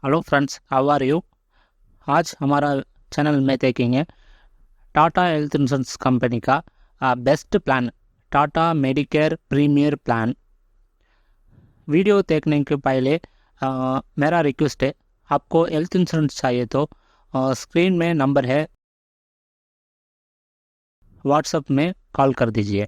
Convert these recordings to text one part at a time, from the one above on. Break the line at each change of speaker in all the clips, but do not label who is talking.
Hello friends, how are you. आज हमारा channel में देखेंगे टाटा हेल्थ इंश्योरेंस कंपनी का best plan, Tata Medicare premier plan. Video देखने के पहले मेरा रिक्वेस्ट है, आपको हेल्थ इंश्योरेंस चाहिए तो स्क्रीन में नंबर है, व्हाट्सएप में कॉल कर दीजिए।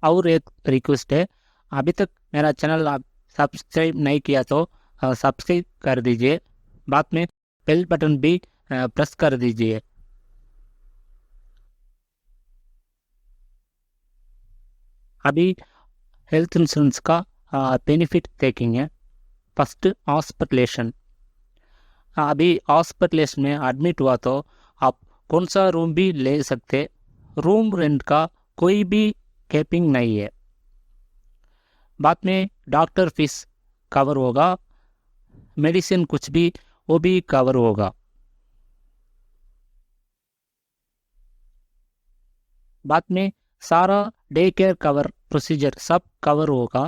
और एक रिक्वेस्ट है, अभी तक मेरा चैनल आप सब्सक्राइब नहीं किया तो सब्सक्राइब कर दीजिए, बाद में बेल बटन भी प्रेस कर दीजिए। अभी हेल्थ इंश्योरेंस का बेनिफिट देखेंगे। फर्स्ट, हॉस्पिटलेशन। अभी हॉस्पिटलेशन में एडमिट हुआ तो आप कौन सा रूम भी ले सकते, रूम रेंट का कोई भी कैपिंग नहीं है। बाद में डॉक्टर फीस कवर होगा, मेडिसिन कुछ भी वो भी कवर होगा। बाद में सारा डे केयर कवर प्रोसीजर सब कवर होगा।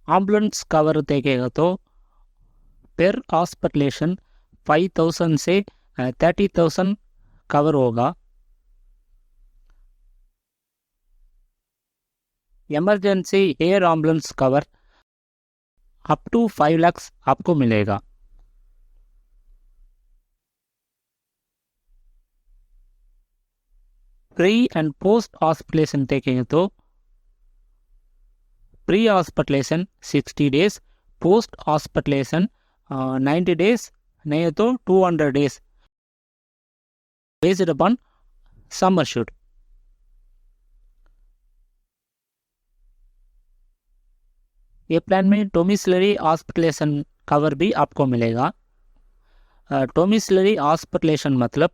एम्बुलेंस कवर देखेगा तो पेर हॉस्पिटलेशन 5,000 से 30,000 कवर होगा। Emergency air ambulance cover up to 5 lakh आपको मिलेगा। प्री एंड पोस्ट हॉस्पिटलेशन देखेंगे तो pre hospitalisation 60 days, post hospitalisation 90 days, नहीं तो 200 days based upon sum assured. ये प्लान में डोमिसिलरी हॉस्पिटलेशन कवर भी आपको मिलेगा। डोमिसिलरी हॉस्पिटलेशन मतलब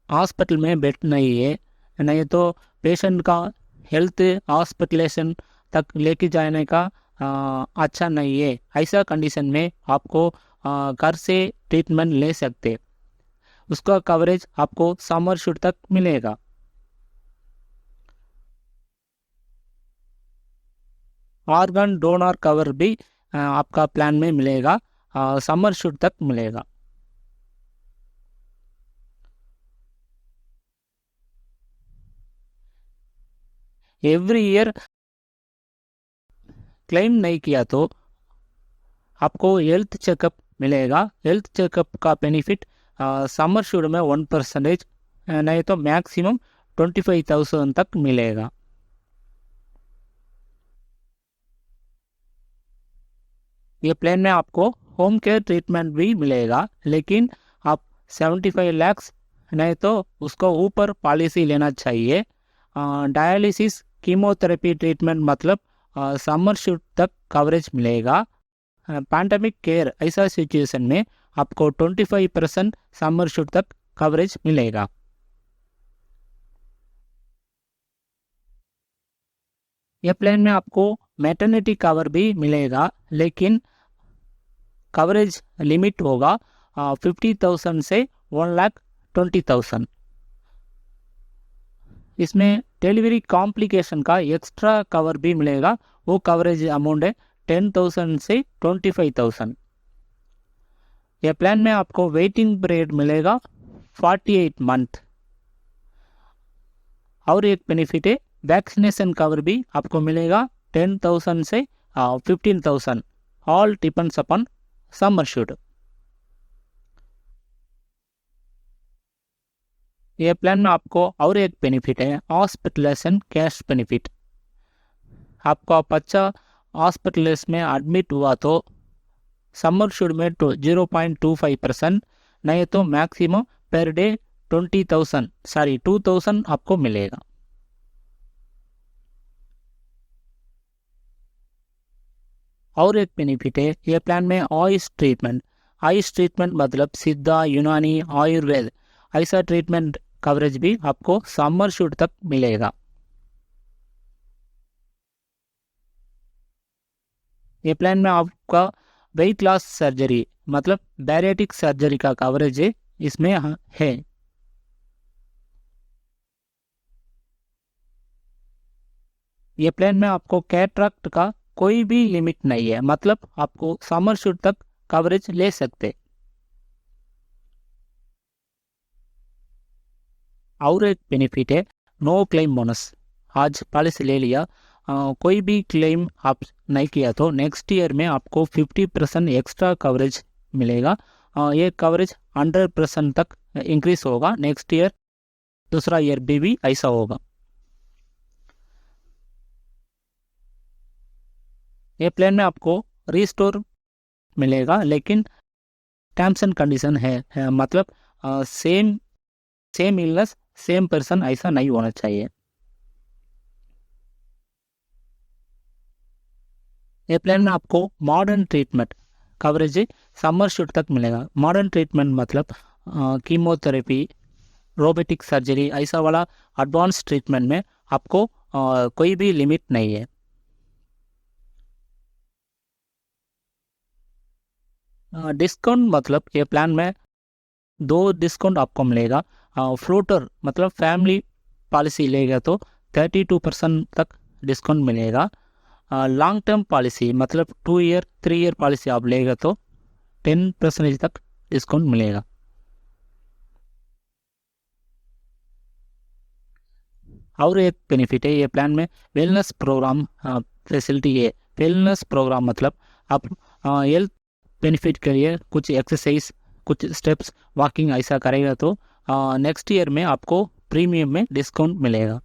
हॉस्पिटल में बेड नहीं है, नहीं तो पेशेंट का हेल्थ हॉस्पिटलेशन तक लेके जाने का अच्छा नहीं है। ऐसा कंडीशन में आपको घर से ट्रीटमेंट ले सकते, उसका कवरेज आपको समर शूट तक मिलेगा। ऑर्गन डोनर कवर भी आपका प्लान में मिलेगा, समर शूट तक मिलेगा। एवरी ईयर क्लेम नहीं किया तो आपको हेल्थ चेकअप मिलेगा। हेल्थ चेकअप का बेनिफिट समर शूट में 1%, नहीं तो मैक्सिमम 25,000 तक मिलेगा। ये प्लान में आपको होम केयर ट्रीटमेंट भी मिलेगा, लेकिन आप 75 लाख नहीं तो उसको ऊपर पॉलिसी लेना चाहिए। डायलिसिस कीमोथेरेपी ट्रीटमेंट मतलब समर शूट तक कवरेज मिलेगा। पैंडेमिक केयर ऐसा सिचुएशन में आपको 25% समर शूट तक कवरेज मिलेगा। ये प्लान में आपको मैटरनिटी कवर भी मिलेगा, लेकिन कवरेज लिमिट होगा 50,000 से 1,20,000। इसमें डिलीवरी कॉम्प्लिकेशन का एक्स्ट्रा कवर भी मिलेगा, वो कवरेज अमाउंट है 10,000 से 25,000। ये प्लान में आपको वेटिंग पीरियड मिलेगा 48 मंथ। और एक बेनिफिट है, वैक्सीनेशन कवर भी आपको मिलेगा 10,000 से 15,000, all depends upon sum assured. ये प्लान में आपको और एक बेनिफिट है, हॉस्पिटलाइजेशन कैश बेनिफिट। आपका बच्चा हॉस्पिटलाइज में एडमिट हुआ तो समर शूट में 0.25%, नहीं तो मैक्सिमम पर डे 2,000 आपको मिलेगा। और एक बेनिफिट है, ये प्लान में आयुष ट्रीटमेंट। आयुष ट्रीटमेंट मतलब सिद्धा, यूनानी, आयुर्वेद ऐसा ट्रीटमेंट कवरेज भी आपको समर शूट तक मिलेगा। ये प्लान में आपका वेट लॉस सर्जरी मतलब बैरिएट्रिक सर्जरी का कवरेज इसमें है। ये प्लान में आपको कैटरैक्ट का कोई भी लिमिट नहीं है, मतलब आपको समर शूट तक कवरेज ले सकते। और एक बेनिफिट है नो क्लेम बोनस। आज पॉलिसी ले लिया, कोई भी क्लेम आप नहीं किया तो नेक्स्ट ईयर में आपको 50% एक्स्ट्रा कवरेज मिलेगा। ये कवरेज 100% तक इंक्रीज होगा नेक्स्ट ईयर, दूसरा ईयर भी ऐसा होगा। ये प्लान में आपको रिस्टोर मिलेगा, लेकिन टर्म्स एंड कंडीशन है मतलब same same illness same person ऐसा नहीं होना चाहिए। ये प्लान में आपको modern treatment coverage summer shoot तक मिलेगा। मॉडर्न ट्रीटमेंट मतलब कीमोथेरेपी, रोबोटिक सर्जरी, ऐसा वाला एडवांस ट्रीटमेंट में आपको कोई भी लिमिट नहीं है। डिस्काउंट मतलब ये प्लान में दो डिस्काउंट आपको मिलेगा। फ्लोटर मतलब फैमिली पॉलिसी लेगा तो 32% तक डिस्काउंट मिलेगा। लॉन्ग टर्म पॉलिसी मतलब 2 ईयर 3 ईयर पॉलिसी आप लेगा तो 10% तक डिस्काउंट मिलेगा। और एक बेनिफिट है ये प्लान में वेलनेस प्रोग्राम फैसिलिटी है। वेलनेस प्रोग्राम मतलब आप हेल्थ बेनिफिट के लिए कुछ एक्सरसाइज, कुछ स्टेप्स, वॉकिंग ऐसा करेगा तो नेक्स्ट ईयर में आपको प्रीमियम में डिस्काउंट मिलेगा।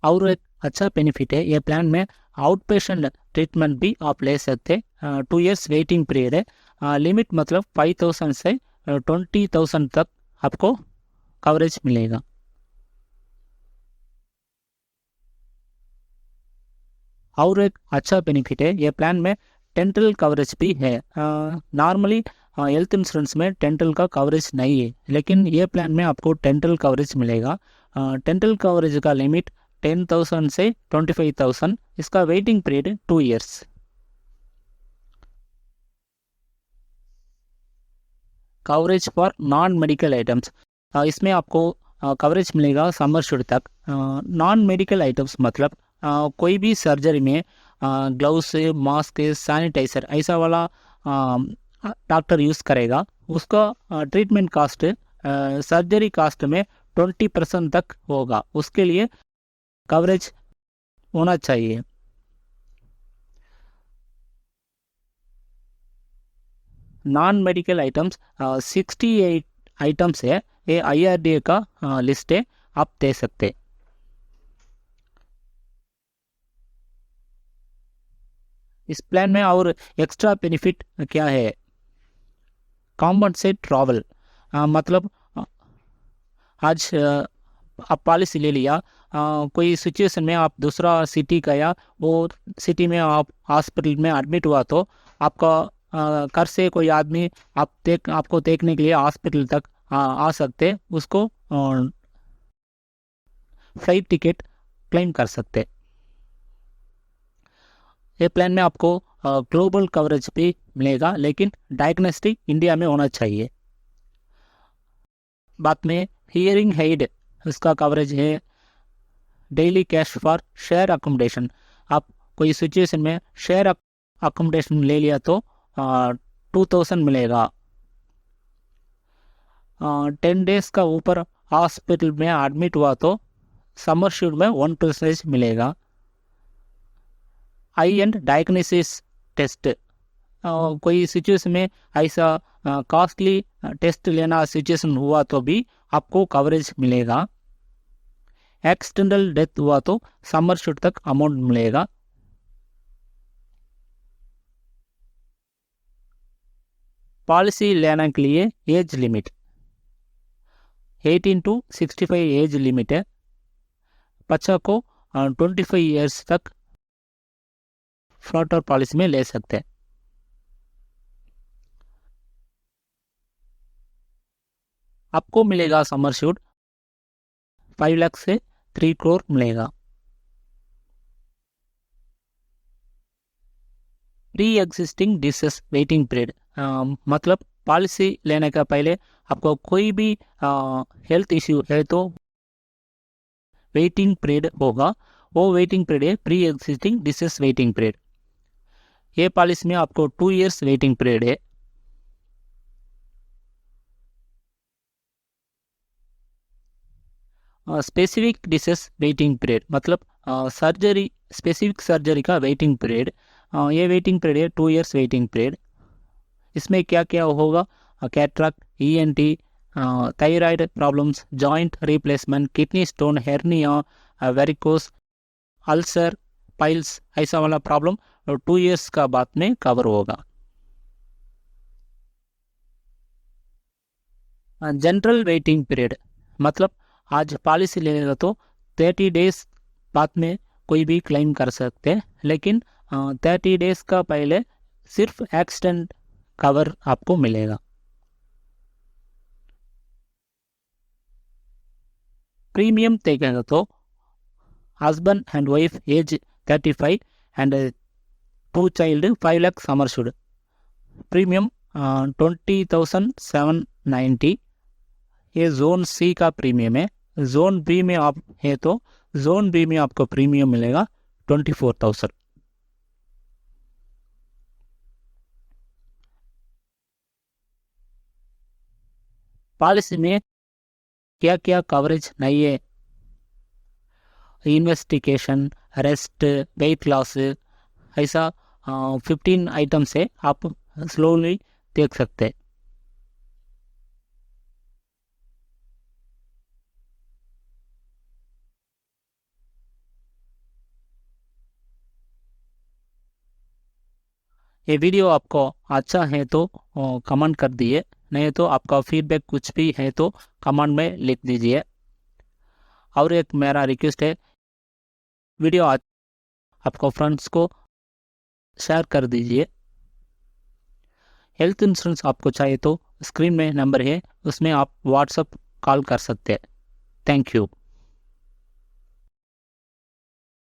और एक अच्छा बेनिफिट है ये प्लान में आउट पेशेंट ट्रीटमेंट भी आप ले सकते। 2 इयर्स वेटिंग पीरियड है। लिमिट मतलब 5,000 से 20,000 तक आपको कवरेज मिलेगा। और एक अच्छा बेनिफिट है ये प्लान में डेंटल कवरेज भी है। नॉर्मली हेल्थ इंश्योरेंस में डेंटल का कवरेज नहीं है, लेकिन ये प्लान में आपको डेंटल कवरेज मिलेगा। डेंटल कवरेज का लिमिट 10,000 से 25,000। इसका waiting period 2 years. Coverage for non medical items, इसमें आपको कवरेज मिलेगा समर शूट तक। नॉन मेडिकल आइटम्स मतलब कोई भी सर्जरी में ग्लव्स, मास्क, सैनिटाइजर ऐसा वाला डॉक्टर यूज़ करेगा, उसका ट्रीटमेंट कास्ट सर्जरी कास्ट में 20% तक होगा। उसके लिए कवरेज होना चाहिए। नॉन मेडिकल आइटम्स 68 आइटम्स है। ये IRDA का लिस्ट है, आप दे सकते। इस प्लान में और एक्स्ट्रा बेनिफिट क्या है? कॉम्पनसेट ट्रैवल, मतलब आज आप पॉलिसी ले लिया, कोई सिचुएशन में आप दूसरा सिटी गया, वो सिटी में आप हॉस्पिटल में एडमिट हुआ तो आपका घर से कोई आदमी आपको देखने के लिए हॉस्पिटल तक आ सकते, उसको फ्लाइट टिकट क्लेम कर सकते। ये प्लान में आपको ग्लोबल कवरेज भी मिलेगा, लेकिन डायग्नोस्टिक इंडिया में होना चाहिए। बाद में हियरिंग एड, उसका कवरेज है। Daily cash for share accommodation, आप कोई सिचुएशन में शेयर अकोमोडेशन ले लिया तो 2,000 मिलेगा। 10 डेज का ऊपर हॉस्पिटल में एडमिट हुआ तो समर शूट में 1% मिलेगा। आई एंड डायग्नोसिस टेस्ट, कोई सिचुएशन में ऐसा कॉस्टली टेस्ट लेना सिचुएशन हुआ तो भी आपको कवरेज मिलेगा। एक्सटर्नल डेथ हुआ तो समर शूट तक अमाउंट मिलेगा। पॉलिसी लेने के लिए age limit 18 to 65 age limit है। बच्चा को 25 ईयर्स तक फ्लोटर पॉलिसी में ले सकते हैं। आपको मिलेगा समर शूट 5 लाख से 3 करोड़ मिलेगा। Pre existing disease waiting period, मतलब पॉलिसी लेने का पहले आपको कोई भी हेल्थ इश्यू है तो वेटिंग पीरियड होगा, वो वेटिंग पीरियड है pre existing disease waiting period. ये पॉलिसी में आपको 2 इयर्स वेटिंग पीरियड है। स्पेसिफिक डिसीज वेटिंग पीरियड मतलब सर्जरी, स्पेसिफिक सर्जरी का वेटिंग पीरियड। ये वेटिंग पीरियड है 2 इयर्स वेटिंग पीरियड। इसमें क्या क्या होगा? Cataract, ENT, thyroid problems, joint replacement, kidney stone, hernia, varicose, ulcer, piles, ऐसा वाला प्रॉब्लम 2 इयर्स का बाद में कवर होगा। जनरल वेटिंग पीरियड मतलब आज पॉलिसी लेगा तो 30 डेज बाद में कोई भी क्लेम कर सकते हैं, लेकिन 30 डेज का पहले सिर्फ एक्सीडेंट कवर आपको मिलेगा। प्रीमियम देखेंगे तो husband and wife age 35 and 2 child 5 lakh sum assured, premium 20,790। ये जोन सी का प्रीमियम है। जोन बी में आप है तो जोन बी में आपको प्रीमियम मिलेगा 24,000। पॉलिसी में क्या क्या कवरेज नहीं है? इन्वेस्टिगेशन, रेस्ट, वेट लॉस, ऐसा 15 आइटम्स है, आप स्लोली देख सकते हैं। ये वीडियो आपको अच्छा है तो कमेंट कर दिए, नहीं तो आपका फीडबैक कुछ भी है तो कमेंट में लिख दीजिए। और एक मेरा रिक्वेस्ट है, वीडियो आपको फ्रेंड्स को शेयर कर दीजिए। हेल्थ इंश्योरेंस आपको चाहिए तो स्क्रीन में नंबर है, उसमें आप व्हाट्सअप कॉल कर सकते हैं। Thank you.